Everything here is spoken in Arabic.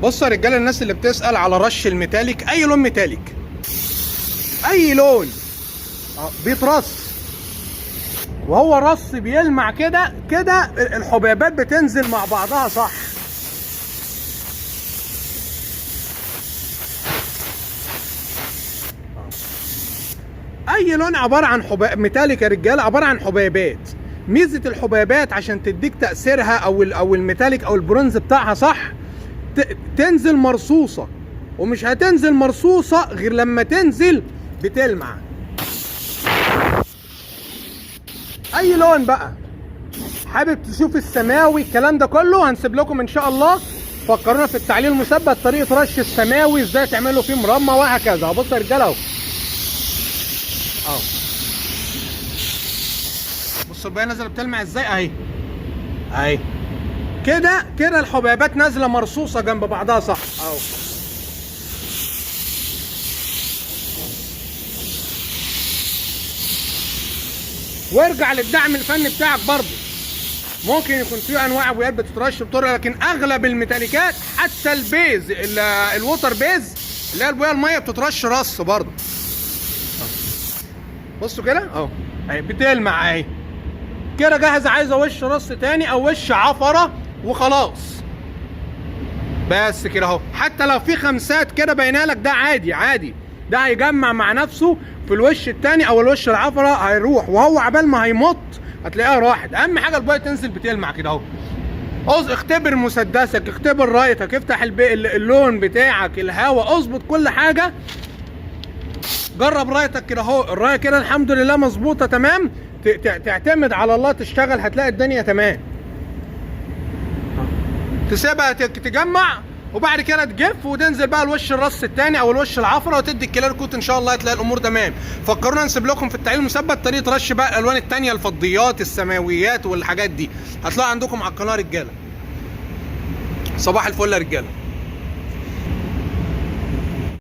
بصوا يا رجاله، الناس اللي بتسأل على رش الميتاليك، اي لون ميتاليك، اي لون بيترص، وهو رص بيلمع كده كده، الحبيبات بتنزل مع بعضها صح. اي لون عباره عن ميتاليك يا رجاله، عباره عن حبيبات. ميزه الحبيبات عشان تديك تاثيرها او الميتاليك او البرونز بتاعها صح، تنزل مرصوصه، ومش هتنزل مرصوصه غير لما تنزل بتلمع. اي لون بقى حابب تشوف السماوي الكلام ده كله، هنسيب لكم ان شاء الله. فكرونا في التعليق المثبت طريقه رش السماوي ازاي تعملوا فيه مرمى وهكذا. بصوا يا رجاله اهو، بصوا الباقيه نازله بتلمع ازاي اهي اهي كده كده، الحبيبات نازله مرصوصه جنب بعضها صح اهو. وارجع للدعم الفني بتاعك برضه. ممكن يكون في انواع ابويات بتترش بطريقه، لكن اغلب الميتاليكات حتى البيز الووتر بيز اللي هي البويه الميه بتترش رص برضه. بصوا كده اهو اهي بتلمع اهي كده، جاهزه عايزه وش رص تاني او وش عفره وخلاص. بس كده اهو، حتى لو في خمسات كده باينه لك ده عادي عادي، ده هيجمع مع نفسه في الوش التاني او الوش العفره هيروح، وهو عبال ما هيمط هتلاقيها راحت. اهم حاجه البايه تنزل بتلمع كده اهو. اختبر مسدسك، اختبر رايتك، افتح اللون بتاعك، الهواء، اظبط كل حاجه. جرب رايتك كده اهو، الرايه كده الحمد لله مظبوطه تمام، تعتمد على الله تشتغل، هتلاقي الدنيا تمام. تسيبها تجمع وبعد كده تجف وتنزل بقى الوش الرص الثاني او الوش العفره وتدي الكلار كوت ان شاء الله هتلاقي الامور تمام. فكرونا نسيب لكم في التعليق المثبت طريقه رش بقى الالوان الثانيه، الفضيات، السماويات والحاجات دي، هتلاقوا عندكم على القناه رجاله. صباح الفل يا رجاله.